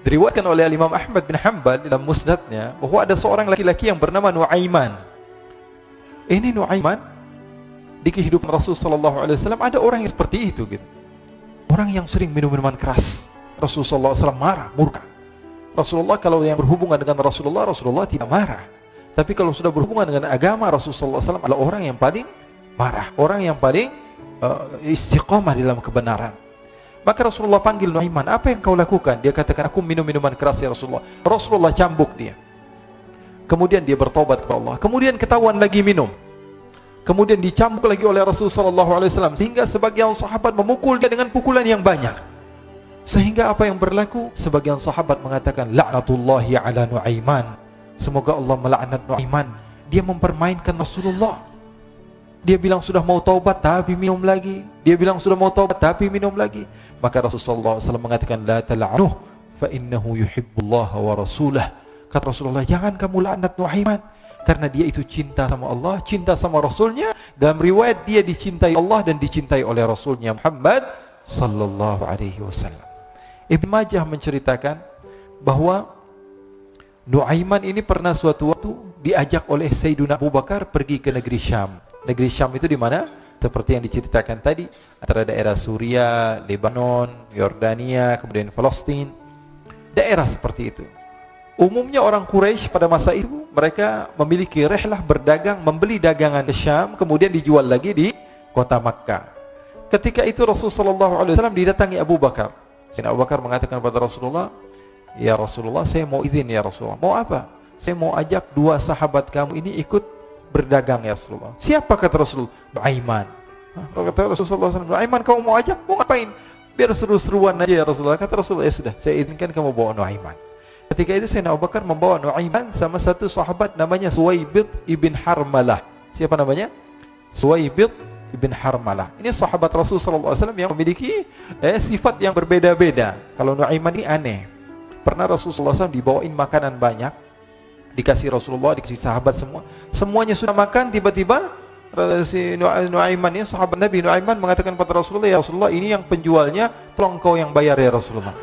Diriwayatkan oleh Imam Ahmad bin Hanbal dalam musnadnya bahwa ada seorang laki-laki yang bernama Nuaiman. Ini Nuaiman di kehidupan Rasul sallallahu alaihi wasallam ada orang yang seperti itu gitu. Orang yang sering minum minuman keras. Rasulullah SAW marah, murka. Rasulullah kalau yang berhubungan dengan Rasulullah tidak marah. Tapi kalau sudah berhubungan dengan agama Rasulullah SAW adalah orang yang paling marah, orang yang paling istiqomah dalam kebenaran. Maka Rasulullah panggil Nuaiman, apa yang kau lakukan? Dia katakan, aku minum minuman keras ya Rasulullah. Rasulullah cambuk dia. Kemudian dia bertobat kepada Allah. Kemudian ketahuan lagi minum. Kemudian dicambuk lagi oleh Rasulullah SAW. Sehingga sebagian sahabat memukul dia dengan pukulan yang banyak. Sehingga apa yang berlaku? Sebagian sahabat mengatakan, la'natullahi ala Nuaiman. Semoga Allah melaknat Nuaiman. Dia mempermainkan Rasulullah. Dia bilang sudah mau taubat tapi minum lagi. Dia bilang sudah mau taubat tapi minum lagi. Maka Rasulullah SAW mengatakan, la tal'anuh fa innahu yuhibbullah wa rasulah. Kata Rasulullah, jangan kamu laknat Nuaiman, karena dia itu cinta sama Allah, cinta sama Rasulnya. Dalam riwayat dia dicintai Allah dan dicintai oleh Rasulnya Muhammad sallallahu alaihi wasallam. Ibn Majah menceritakan bahwa Nuaiman ini pernah suatu waktu diajak oleh Sayyidina Abu Bakar pergi ke negeri Syam. Negeri Syam itu di mana? Seperti yang diceritakan tadi, antara daerah Suria, Lebanon, Yordania, kemudian Palestina. Daerah seperti itu. Umumnya orang Quraisy pada masa itu mereka memiliki rihlah berdagang, membeli dagangan ke Syam, kemudian dijual lagi di kota Makkah. Ketika itu Rasulullah SAW didatangi Abu Bakar. Sayyidina Abu Bakar mengatakan kepada Rasulullah, ya Rasulullah, saya mau izin ya Rasulullah. Mau apa? Saya mau ajak dua sahabat kamu ini ikut berdagang ya Rasulullah. Siapa kata Rasul? Nuaiman. Kata Rasulullah SAW, Nuaiman kamu mau ajak? Mau ngapain? Biar seru-seruan aja ya Rasulullah. Kata Rasulullah, ya sudah, saya izinkan kamu bawa Nuaiman. Ketika itu Sayyidina Abu Bakar membawa Nuaiman sama satu sahabat namanya Suwaibid ibn Harmalah. Siapa namanya? Suwaibid ibn Harmalah. Ini sahabat Rasulullah SAW yang memiliki sifat yang berbeda-beda. Kalau Nuaiman ini aneh. Pernah Rasulullah SAW dibawain makanan banyak, dikasih Rasulullah, dikasih sahabat semua. Semuanya sudah makan, tiba-tiba si Nuaiman ini, sahabat Nabi Nuaiman mengatakan kepada Rasulullah, ya Rasulullah, ini yang penjualnya, tolong kau yang bayar ya Rasulullah.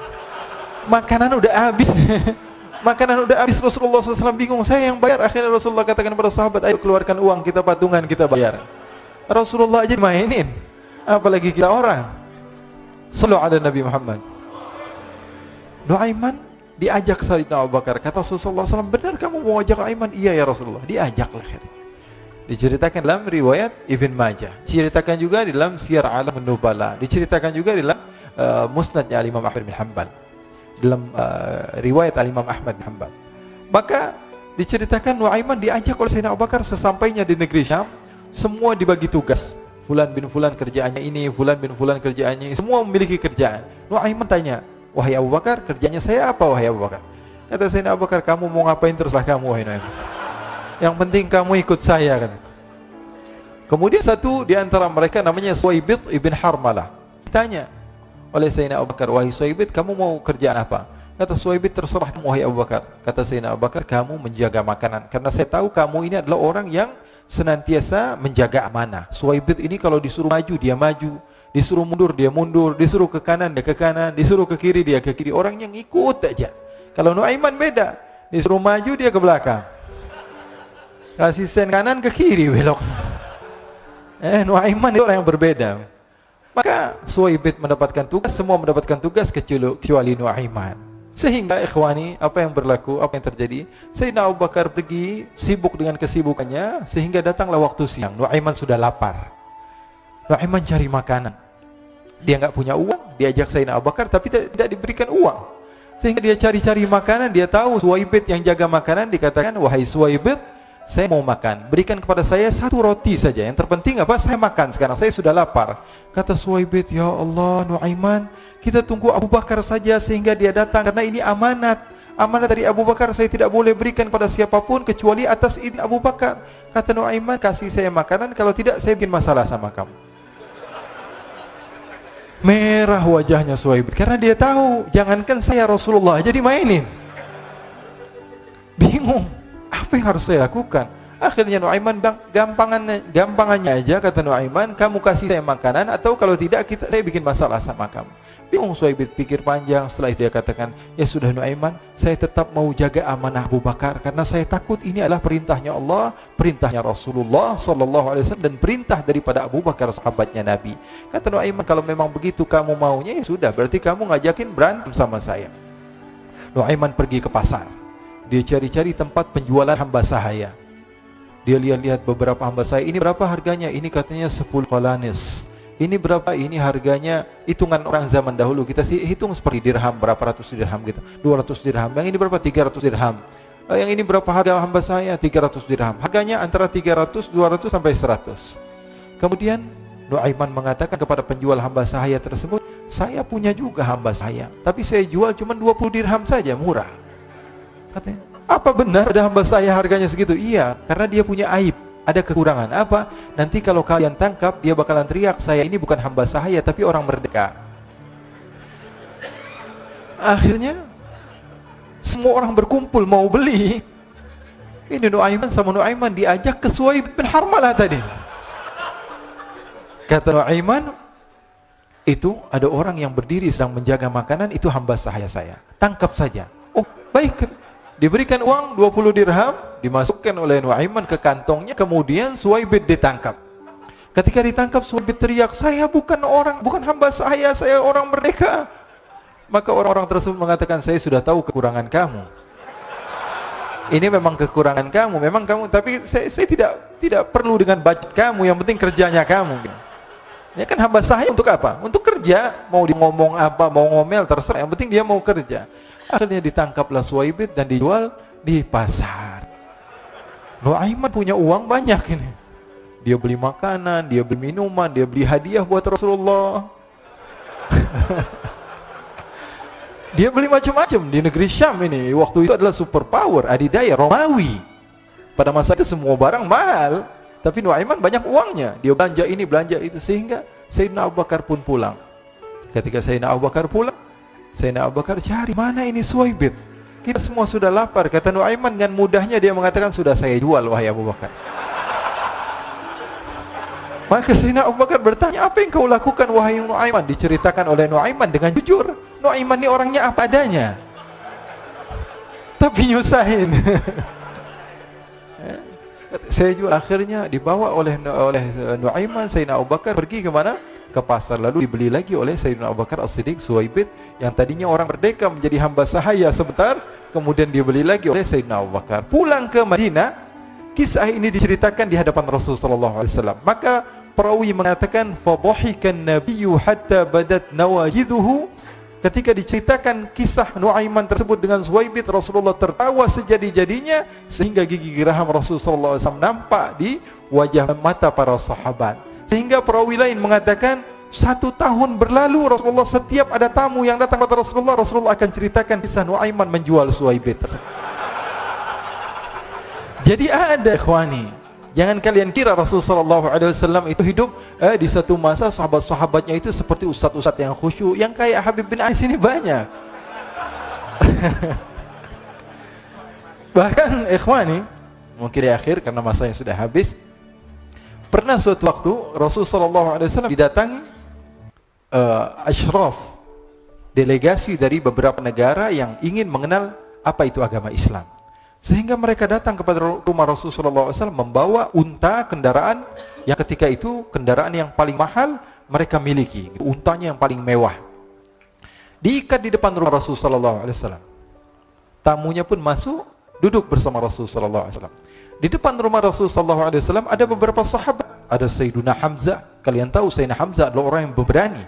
Makanan udah habis. Makanan udah habis. Rasulullah SAW bingung, saya yang bayar. Akhirnya Rasulullah katakan kepada sahabat, ayo keluarkan uang, kita patungan, kita bayar. Rasulullah aja mainin, apalagi kita orang. Sallallahu ala Nabi Muhammad. Nuaiman diajak Sayyidina Abu Bakar. Kata Rasulullah SAW, benar kamu mau ajak Nuaiman? Iya ya Rasulullah. Diajaklah. Diceritakan dalam riwayat Ibn Majah, diceritakan juga di dalam Siyar A'lam An-Nubala, diceritakan juga di dalam musnadnya Imam Ahmad bin Hanbal, dalam riwayat Imam Ahmad bin Hanbal. Maka diceritakan Nuaiman diajak oleh Sayyidina Abu Bakar. Sesampainya di negeri Syam, semua dibagi tugas. Fulan bin Fulan kerjaannya ini, Fulan bin Fulan kerjaannya ini. Semua memiliki kerjaan. Nuaiman tanya, wahai Abu Bakar, kerjanya saya apa wahai Abu Bakar? Kata Sayyidina Abu Bakar, kamu mau ngapain terserah kamu wahai Nuaiman. Yang penting kamu ikut saya kan. Kemudian satu di antara mereka namanya Suwaibid ibn Harmalah. Ditanya oleh Sayyidina Abu Bakar, wahai Suwaibid, kamu mau kerjaan apa? Kata Suwaibid, terserah kamu wahai Abu Bakar. Kata Sayyidina Abu Bakar, kamu menjaga makanan, karena saya tahu kamu ini adalah orang yang senantiasa menjaga amanah. Suwaibid ini kalau disuruh maju dia maju, disuruh mundur dia mundur, disuruh ke kanan dia ke kanan, disuruh ke kiri dia ke kiri. Orang yang ikut aja. Kalau Nuaiman beda, disuruh maju dia ke belakang, kasih sen kanan ke kiri belok. Nuaiman itu orang yang berbeda. Maka Suwaibid mendapatkan tugas, semua mendapatkan tugas kecuali Nuaiman. Sehingga ikhwani, apa yang berlaku, apa yang terjadi? Sayyidina Abu Bakar pergi sibuk dengan kesibukannya, sehingga datanglah waktu siang. Nuaiman sudah lapar. Nuaiman cari makanan. Dia nggak punya uang, diajak Sayyidina Abu Bakar tapi tidak diberikan uang. Sehingga dia cari-cari makanan, dia tahu Suwaibid yang jaga makanan, dikatakan, wahai Suwaibid, saya mau makan, berikan kepada saya satu roti saja. Yang terpenting apa? Saya makan sekarang, saya sudah lapar. Kata Suwaibid, ya Allah Nuaiman, kita tunggu Abu Bakar saja sehingga dia datang, karena ini amanat. Amanat dari Abu Bakar, saya tidak boleh berikan pada siapapun kecuali atas izin Abu Bakar. Kata Nuaiman, kasih saya makanan, kalau tidak saya bikin masalah sama kamu. Merah wajahnya Suwaibid, karena dia tahu, jangankan saya Rasulullah jadi mainin. Bingung, apa yang harus saya lakukan? Akhirnya Nuaiman bilang, gampangannya aja, kata Nuaiman, kamu kasih saya makanan, atau kalau tidak saya bikin masalah sama kamu. Bingung Suhaib pikir panjang. Setelah itu dia katakan, ya sudah Nuaiman, saya tetap mau jaga amanah Abu Bakar karena saya takut ini adalah perintahnya Allah, perintahnya Rasulullah sallallahu alaihi wasallam, dan perintah daripada Abu Bakar sahabatnya Nabi. Kata Nuaiman, kalau memang begitu kamu maunya, ya sudah, berarti kamu ngajakin berantem sama saya. Nuaiman pergi ke pasar. Dia cari-cari tempat penjualan hamba sahaya. Dia lihat-lihat beberapa hamba sahaya. Ini berapa harganya? Ini katanya 10 qalanis. Ini berapa? Ini harganya, hitungan orang zaman dahulu kita sih hitung seperti dirham, berapa ratus dirham gitu, 200 dirham. Yang ini berapa? 300 dirham. Yang ini berapa harga hamba saya? 300 dirham. Harganya antara 300, 200 sampai 100. Kemudian Nuaiman mengatakan kepada penjual hamba sahaya tersebut, saya punya juga hamba saya, tapi saya jual cuma 20 dirham saja, murah. Katanya, apa benar ada hamba saya harganya segitu? Iya, karena dia punya aib, ada kekurangan. Apa? Nanti kalau kalian tangkap, dia bakalan teriak, saya ini bukan hamba sahaya tapi orang merdeka. Akhirnya semua orang berkumpul mau beli. Ini Nuaiman sama Nuaiman diajak ke Suhaib bin Harmalah tadi. Kata Nuaiman, itu ada orang yang berdiri sedang menjaga makanan, itu hamba sahaya saya, tangkap saja. Oh baik. Diberikan uang 20 dirham, dimasukkan oleh Nuaiman ke kantongnya, kemudian Suhaib ditangkap. Ketika ditangkap, Suhaib teriak, saya bukan hamba saya orang merdeka. Maka orang-orang tersebut mengatakan, saya sudah tahu kekurangan kamu. Ini memang kekurangan kamu, memang kamu, tapi saya tidak perlu dengan budget kamu, yang penting kerjanya kamu. Ya kan hamba sahaya untuk apa? Untuk kerja, mau dia ngomong apa, mau ngomel terserah, yang penting dia mau kerja. Akhirnya ditangkaplah Suhaib dan dijual di pasar. Nuaiman punya uang banyak ini. Dia beli makanan, dia beli minuman, dia beli hadiah buat Rasulullah. Dia beli macam-macam di negeri Syam ini. Waktu itu adalah superpower, adidaya Romawi. Pada masa itu semua barang mahal, tapi Nuaiman banyak uangnya. Dia belanja ini, belanja itu, sehingga Sayyidina Abu Bakar pun pulang. Ketika Sayyidina Abu Bakar pulang, Sayyidina Abu Bakar cari, mana ini Suhaib? Kita semua sudah lapar. Kata Nuaiman dengan mudahnya dia mengatakan, sudah saya jual wahai Abu Bakar. Maka Sayyidina Abu Bakar bertanya, apa yang kau lakukan wahai Nuaiman? Diceritakan oleh Nuaiman dengan jujur. Nuaiman ini orangnya apa adanya, tapi nyusahin. Saya jual. Akhirnya dibawa oleh Nuaiman, Sayyidina Abu Bakar pergi ke mana? Ke pasar, lalu dibeli lagi oleh Sayyidina Abu Bakar As-Siddiq. Suhaib yang tadinya orang merdeka menjadi hamba sahaya sebentar, kemudian dibeli lagi oleh Sayyidina Abu Bakar. Pulang ke Madinah, kisah ini diceritakan di hadapan Rasulullah sallallahu alaihi wasallam. Maka perawi mengatakan, fadhahikan nabiyyu hatta badat nawajiduhu. Ketika diceritakan kisah Nuaiman tersebut dengan Suhaib, Rasulullah tertawa sejadi-jadinya sehingga gigi geraham Rasulullah sallallahu alaihi wasallam nampak di wajah mata para sahabat. Sehingga perawi lain mengatakan, 1 tahun berlalu Rasulullah, setiap ada tamu yang datang kepada Rasulullah, Rasulullah akan ceritakan kisah Nuaiman menjual Suhaib. Jadi ada ikhwani, jangan kalian kira Rasulullah SAW itu hidup di satu masa sahabat-sahabatnya itu seperti ustadz-ustadz yang khusyuk, yang kayak Habib bin Ais ini banyak. Bahkan ikhwani, mungkin di akhir karena masanya sudah habis, pernah suatu waktu Rasulullah SAW didatangi asyraf, delegasi dari beberapa negara yang ingin mengenal apa itu agama Islam. Sehingga mereka datang kepada rumah Rasulullah SAW membawa unta, kendaraan yang ketika itu kendaraan yang paling mahal mereka miliki, untanya yang paling mewah. Diikat di depan rumah Rasulullah SAW. Tamunya pun masuk, duduk bersama Rasulullah SAW. Di depan rumah Rasulullah SAW ada beberapa sahabat. Ada Sayyiduna Hamzah, kalian tahu Sayyidina Hamzah adalah orang yang pemberani.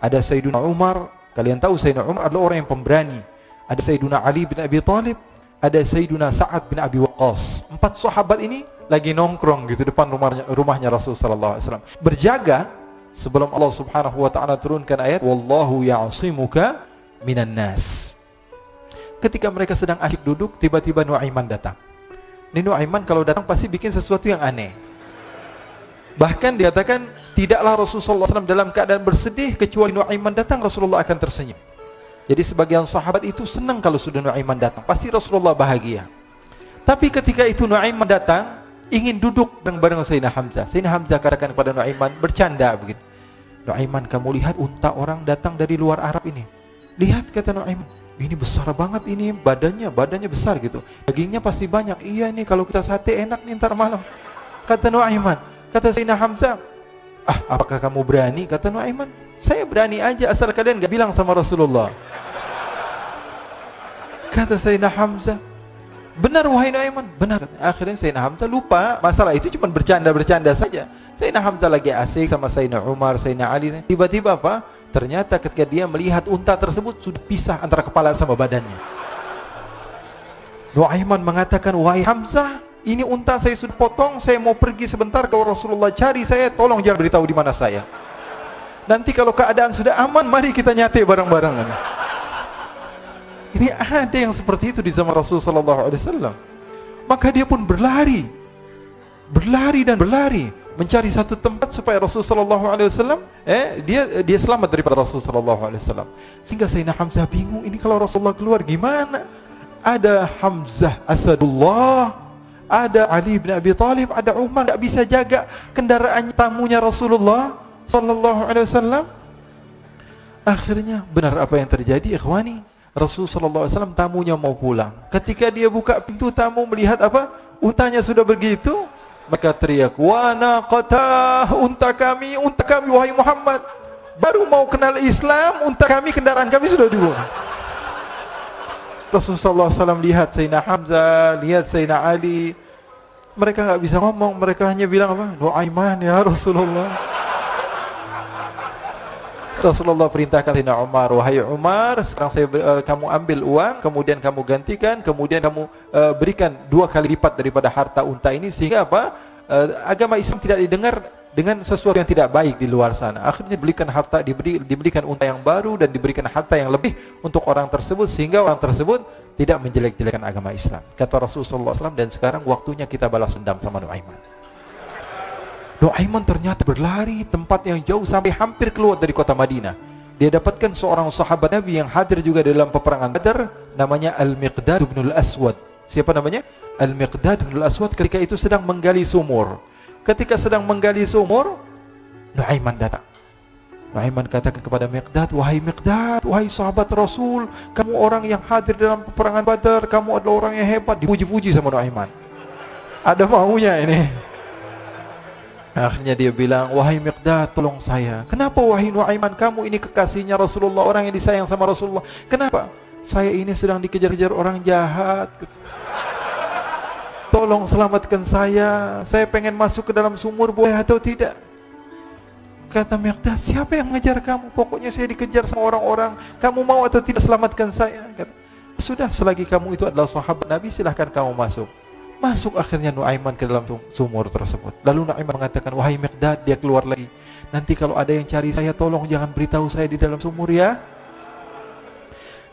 Ada Sayyiduna Umar, kalian tahu Sayyidina Umar adalah orang yang pemberani. Ada Sayyiduna Ali bin Abi Thalib, ada Sayyiduna Sa'ad bin Abi Waqqas. 4 sahabat ini lagi nongkrong gitu depan rumahnya Rasulullah SAW, berjaga sebelum Allah Subhanahu wa taala turunkan ayat wallahu ya'simuka minan nas. Ketika mereka sedang asyik duduk, tiba-tiba Nuaiman datang. Ini Nuaiman kalau datang pasti bikin sesuatu yang aneh. Bahkan dikatakan tidaklah Rasulullah SAW dalam keadaan bersedih, kecuali Nuaiman datang Rasulullah akan tersenyum. Jadi sebagian sahabat itu senang kalau sudah Nuaiman datang, pasti Rasulullah bahagia. Tapi ketika itu Nuaiman datang, ingin duduk bareng-bareng Sayyidina Hamzah. Sayyidina Hamzah katakan kepada Nuaiman, bercanda begitu. Nuaiman, kamu lihat unta orang datang dari luar Arab ini. Lihat, kata Nuaiman, ini besar banget ini, badannya besar gitu. Dagingnya pasti banyak. Iya nih, kalau kita sate enak nih ntar malam. Kata Nuaiman. Kata Sayyidina Hamzah, apakah kamu berani? Kata Nuaiman, saya berani aja asal kalian gak bilang sama Rasulullah. Kata Sayyidina Hamzah, benar wahai Nuaiman, benar. Akhirnya Sayyidina Hamzah lupa masalah itu, cuma bercanda saja. Sayyidina Hamzah lagi asik sama Sayyidina Umar, Sayyidina Ali. Tiba-tiba apa? Ternyata ketika dia melihat unta tersebut sudah pisah antara kepala sama badannya. Nuaiman mengatakan, wahai Hamzah, ini unta saya sudah potong, saya mau pergi sebentar, kalau Rasulullah cari saya, tolong jangan beritahu di mana saya. Nanti kalau keadaan sudah aman, mari kita nyate bareng-bareng. Ini ada yang seperti itu di zaman Rasulullah SAW. Maka dia pun berlari dan berlari mencari satu tempat supaya Rasulullah SAW dia selamat daripada Rasulullah SAW. Sehingga Sayyidina Hamzah bingung, ini kalau Rasulullah keluar gimana? Ada Hamzah Asadullah, ada Ali bin Abi Thalib, ada Umar, tidak bisa jaga kendaraan tamunya Rasulullah SAW. Akhirnya benar apa yang terjadi, ikhwani. Rasulullah SAW tamunya mau pulang. Ketika dia buka pintu tamu melihat apa? Untanya sudah begitu, maka teriak, wa naqatah, unta kami wahai Muhammad. Baru mau kenal Islam, unta kami, kendaraan kami sudah dibuang. Rasulullah SAW lihat Sayyidina Hamzah, lihat Sayyidina Ali. Mereka nggak bisa ngomong, mereka hanya bilang apa? Nuaiman ya Rasulullah. Rasulullah perintahkan Sayyidina Umar, wahai Umar, sekarang kamu ambil uang, kemudian kamu gantikan, kemudian kamu berikan 2 kali lipat daripada harta unta ini, sehingga apa? Agama Islam tidak didengar dengan sesuatu yang tidak baik di luar sana. Akhirnya diberikan harta, diberikan unta yang baru dan diberikan harta yang lebih untuk orang tersebut, sehingga orang tersebut tidak menjelek-jelekan agama Islam. Kata Rasulullah SAW, dan sekarang waktunya kita balas dendam sama Nuaiman. Nuaiman ternyata berlari tempat yang jauh sampai hampir keluar dari kota Madinah. Dia dapatkan seorang sahabat Nabi yang hadir juga dalam peperangan Badar, namanya Al-Miqdad bin Al-Aswad. Siapa namanya? Al-Miqdad bin Al-Aswad. Ketika itu sedang menggali sumur. Ketika sedang menggali sumur, Nuaiman datang. Nuaiman katakan kepada Miqdad, wahai Miqdad, wahai sahabat Rasul, kamu orang yang hadir dalam peperangan Badar, kamu adalah orang yang hebat. Dipuji-puji sama Nuaiman. Ada maunya ini. Akhirnya dia bilang, wahai Miqdad, tolong saya. Kenapa wahai Nuaiman, kamu ini kekasihnya Rasulullah, orang yang disayang sama Rasulullah. Kenapa? Saya ini sedang dikejar-kejar orang jahat. Tolong selamatkan saya. Saya pengen masuk ke dalam sumur, boleh atau tidak? Kata Miqdad, siapa yang mengejar kamu? Pokoknya saya dikejar sama orang-orang. Kamu mau atau tidak selamatkan saya? Kata, sudah, selagi kamu itu adalah sahabat Nabi, silahkan kamu masuk. Masuk akhirnya Nuaiman ke dalam sumur tersebut. Lalu Nuaiman mengatakan, wahai Miqdad, dia keluar lagi. Nanti kalau ada yang cari saya, tolong jangan beritahu saya di dalam sumur ya.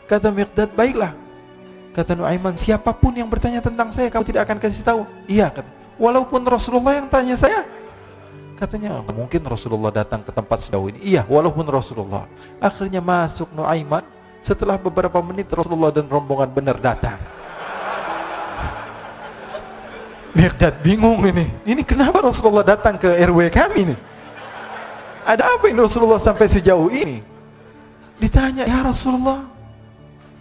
Kata Miqdad, baiklah. Kata Nuaiman, siapapun yang bertanya tentang saya, kamu tidak akan kasih tahu. Iya, kata, walaupun Rasulullah yang tanya saya. Katanya, mungkin Rasulullah datang ke tempat sejauh ini. Iya, walaupun Rasulullah. Akhirnya masuk Nuaiman. Setelah beberapa menit, Rasulullah dan rombongan benar datang. Miqdad bingung ini. Ini kenapa Rasulullah datang ke RW kami nih? Ada apa ini Rasulullah sampai sejauh ini? Ditanya, ya Rasulullah,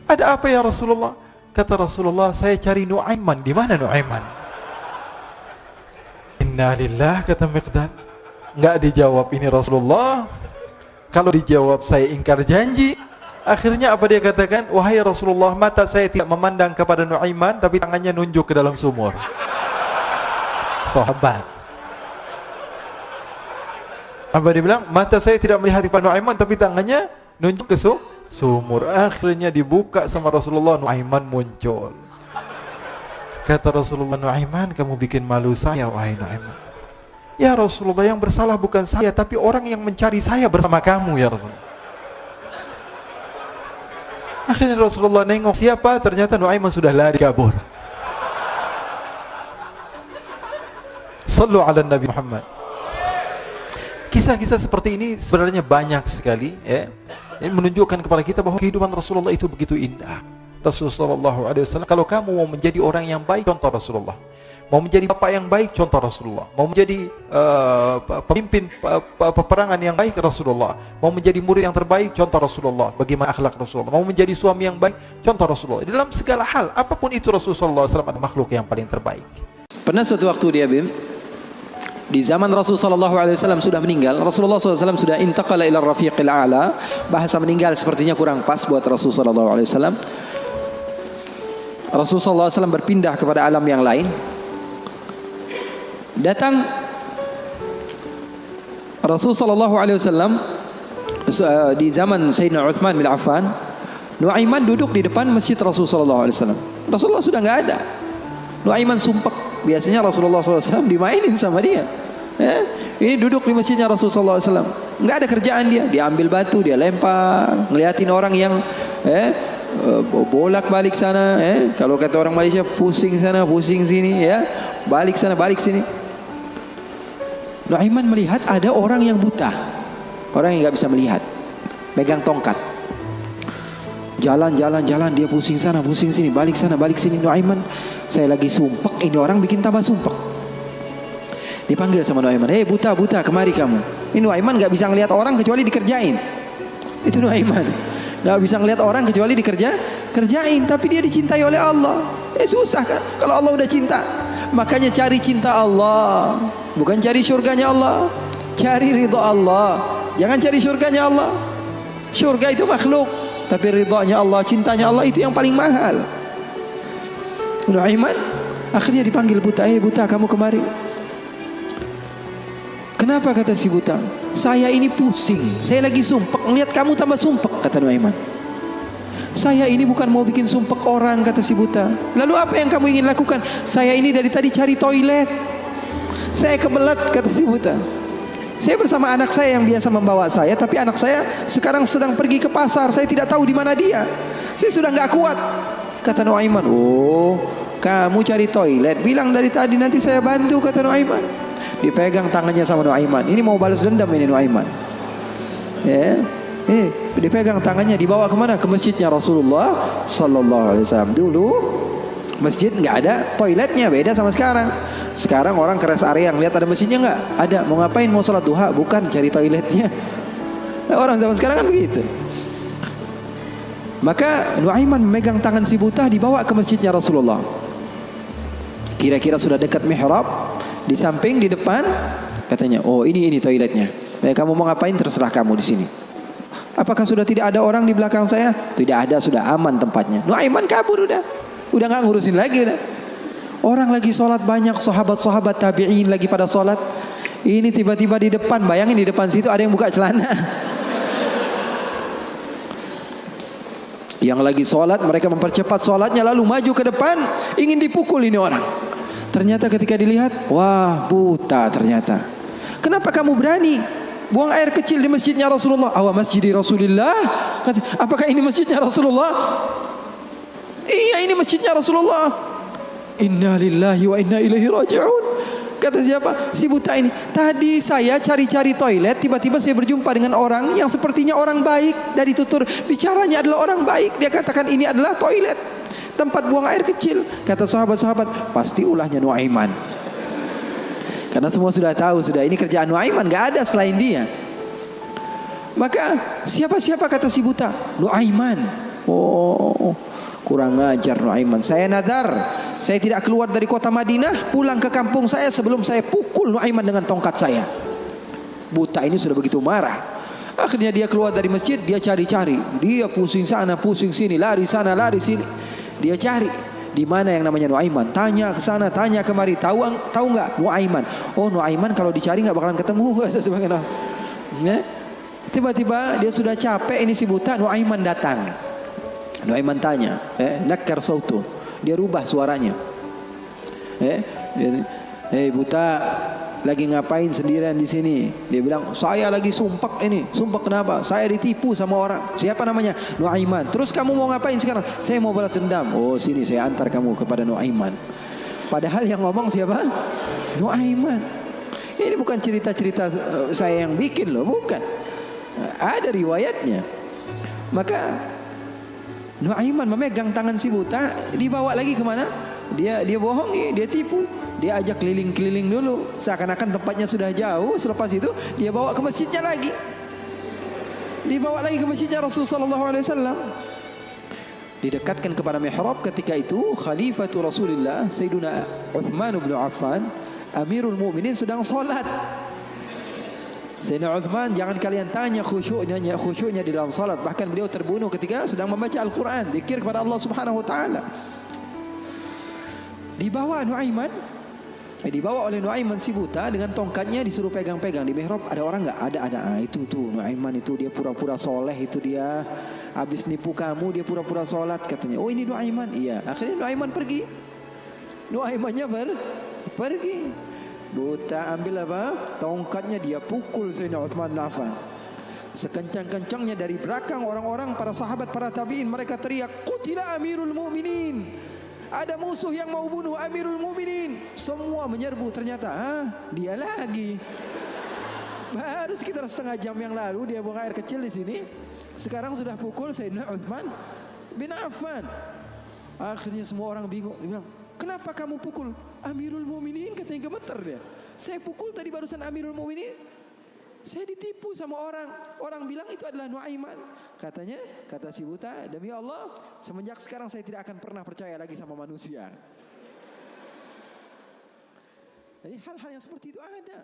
ada apa ya Rasulullah? Kata Rasulullah, saya cari Nuaiman. Di mana Nuaiman? Innalillah, kata Miqdad. Enggak dijawab ini Rasulullah. Kalau dijawab saya ingkar janji. Akhirnya apa dia katakan? Wahai Rasulullah, mata saya tidak memandang kepada Nuaiman, tapi tangannya nunjuk ke dalam sumur. Sahabat. Apa dia bilang? Mata saya tidak melihat kepada Nuaiman, tapi tangannya nunjuk ke sumur. Akhirnya dibuka sama Rasulullah, Nuaiman muncul. Kata Rasulullah, Nuaiman, kamu bikin malu saya, wahai Nuaiman. Ya Rasulullah, yang bersalah bukan saya, tapi orang yang mencari saya bersama kamu ya Rasulullah. Akhirnya Rasulullah nengok, siapa? Ternyata Nuaiman sudah lari kabur. Sallu ala Nabi Muhammad. Kisah-kisah seperti ini sebenarnya banyak sekali ya. Ini menunjukkan kepada kita bahwa kehidupan Rasulullah itu begitu indah. Rasulullah SAW, kalau kamu mau menjadi orang yang baik, contoh Rasulullah. Mau menjadi bapak yang baik, contoh Rasulullah. Mau menjadi pemimpin peperangan yang baik, Rasulullah. Mau menjadi murid yang terbaik, contoh Rasulullah. Bagaimana akhlak Rasulullah. Mau menjadi suami yang baik, contoh Rasulullah. Dalam segala hal, apapun itu Rasulullah SAW adalah makhluk yang paling terbaik. Pernah suatu waktu dia di zaman Rasulullah SAW sudah meninggal. Rasulullah SAW sudah intaqala ila rafiqil a'la. Bahasa meninggal sepertinya kurang pas buat Rasulullah SAW. Rasulullah SAW berpindah kepada alam yang lain. Datang Rasulullah SAW di zaman Sayyidina Uthman bin Affan. Nuaiman duduk di depan masjid Rasulullah SAW. Rasulullah sudah nggak ada. Nuaiman sumpek. Biasanya Rasulullah SAW dimainin sama dia. Ini duduk di masjidnya Rasulullah SAW. Nggak ada kerjaan dia. Dia ambil batu, dia lempar, ngeliatin orang yang bolak balik sana. Kalau kata orang Malaysia, pusing sana, pusing sini, balik sana, balik sini. Nuaiman melihat ada orang yang buta, orang yang nggak bisa melihat, pegang tongkat. Jalan, dia pusing sana, pusing sini, balik sana, balik sini. Nuaiman, saya lagi sumpek, ini orang bikin tambah sumpek. Dipanggil sama Nuaiman, hei buta, kemari kamu. Ini Nuaiman gak bisa ngelihat orang kecuali dikerjain. Itu Nuaiman, gak bisa ngelihat orang kecuali kerjain. Tapi dia dicintai oleh Allah. Susah kan, kalau Allah udah cinta. Makanya cari cinta Allah, bukan cari surganya Allah. Cari ridha Allah, jangan cari surganya Allah. Surga itu makhluk, tapi ridhanya Allah, cintanya Allah itu yang paling mahal. Nuaiman akhirnya dipanggil buta. Buta, kamu kemari. Kenapa, kata si buta? Saya ini pusing, saya lagi sumpek, ngeliat kamu tambah sumpek, kata Nuaiman. Saya ini bukan mau bikin sumpek orang, kata si buta. Lalu apa yang kamu ingin lakukan? Saya ini dari tadi cari toilet, saya kebelet, kata si buta. Saya bersama anak saya yang biasa membawa saya, tapi anak saya sekarang sedang pergi ke pasar, saya tidak tahu di mana dia. Saya sudah nggak kuat, kata Nuaiman. Oh, kamu cari toilet, bilang dari tadi, nanti saya bantu, kata Nuaiman. Dipegang tangannya sama Nuaiman. Ini mau balas dendam ini Nuaiman. Ini dipegang tangannya, dibawa kemana? Ke masjidnya Rasulullah Sallallahu Alaihi Wasallam. Dulu masjid nggak ada toiletnya, beda sama sekarang. Sekarang orang ke rest area ngeliat ada masjidnya nggak? Ada. Mau ngapain? Mau sholat duha? Bukan, cari toiletnya. Orang zaman sekarang kan begitu. Maka Nuaiman memegang tangan si buta, dibawa ke masjidnya Rasulullah. Kira-kira sudah dekat mihrab. Di samping, di depan, katanya, oh ini toiletnya. Kamu mau ngapain, terserah kamu di sini. Apakah sudah tidak ada orang di belakang saya? Tidak ada, sudah aman tempatnya. Nuaiman kabur udah nggak ngurusin lagi udah. Orang lagi sholat banyak, sahabat-sahabat tabi'in lagi pada sholat. Ini tiba-tiba di depan, bayangin di depan situ ada yang buka celana. Yang lagi sholat, mereka mempercepat sholatnya, lalu maju ke depan, ingin dipukul ini orang. Ternyata ketika dilihat, wah buta ternyata. Kenapa kamu berani buang air kecil di masjidnya Rasulullah? Awa masjidi Rasulullah. Apakah ini masjidnya Rasulullah? Iya, ini masjidnya Rasulullah. Inna lillahi wa inna ilaihi raji'un. Kata siapa? Si buta ini. Tadi saya cari-cari toilet, tiba-tiba saya berjumpa dengan orang yang sepertinya orang baik. Dari tutur bicaranya adalah orang baik. Dia katakan ini adalah toilet, tempat buang air kecil. Kata sahabat-sahabat, pasti ulahnya Nuaiman. Karena semua sudah tahu, sudah ini kerjaan Nuaiman, gak ada selain dia. Maka siapa-siapa, kata si buta? Nuaiman. Oh, kurang ajar Nuaiman. Saya nadar, saya tidak keluar dari kota Madinah, pulang ke kampung saya sebelum saya pukul Nuaiman dengan tongkat saya. Buta ini sudah begitu marah. Akhirnya dia keluar dari masjid, dia cari-cari. Dia pusing sana, pusing sini, lari sana, lari sini. Dia cari di mana yang namanya Nuaiman. Tanya ke sana, tanya kemari. Tahu nggak Nuaiman? Oh, Nuaiman kalau dicari nggak bakalan ketemu. Tiba-tiba dia sudah capek, ini si buta. Nuaiman datang. Nuaiman tanya, nakar sautu. Dia rubah suaranya. Buta, lagi ngapain sendirian di sini? Dia bilang, saya lagi sumpek ini. Sumpek kenapa? Saya ditipu sama orang. Siapa namanya? Nuaiman. Terus kamu mau ngapain sekarang? Saya mau balas dendam. Oh, sini saya antar kamu kepada Nuaiman. Padahal yang ngomong siapa? Nuaiman. Ini bukan cerita-cerita saya yang bikin loh, bukan. Ada riwayatnya. Maka Nuaiman memegang tangan si buta, dibawa lagi kemana? Dia bohongi, dia tipu. Dia ajak keliling-keliling dulu, seakan-akan tempatnya sudah jauh. Selepas itu dia bawa ke masjidnya lagi. Dibawa lagi ke masjidnya Rasulullah SAW. Didekatkan kepada mihrab. Ketika itu Khalifatul Rasulullah Sayyiduna Uthman bin Affan, Amirul Mukminin, sedang salat. Sayyidina Uthman, jangan kalian tanya khusyuknya di dalam salat. Bahkan beliau terbunuh ketika sedang membaca Al-Quran, zikir kepada Allah Subhanahu wa taala. Dibawa oleh Nuaiman si buta dengan tongkatnya, disuruh pegang-pegang di mihrab. Ada orang enggak? Ada. Itu tuh Nuaiman itu, dia pura-pura soleh itu, dia habis nipu kamu, dia pura-pura sholat katanya. Oh ini Nuaiman. Iya. Akhirnya Nuaiman pergi. Nuaimannya pergi. Buta ambil apa? Tongkatnya, dia pukul Sayyidina Uthman bin Affan. Sekencang-kencangnya dari belakang orang-orang, para sahabat, para tabi'in, mereka teriak, "Qutila Amirul Mukminin." Ada musuh yang mau bunuh Amirul Mukminin. Semua menyerbu. Ternyata dia lagi. Baru sekitar setengah jam yang lalu dia buang air kecil di sini. Sekarang sudah pukul Sayyidina Uthman bin Affan. Akhirnya semua orang bingung. Dia bilang, "Kenapa kamu pukul Amirul Mukminin?" Katanya gemeter dia. "Saya pukul tadi barusan Amirul Mukminin. Saya ditipu sama orang. Orang bilang itu adalah Nuaiman." Katanya, kata si buta, "Demi Allah, semenjak sekarang saya tidak akan pernah percaya lagi sama manusia." Jadi hal-hal yang seperti itu ada.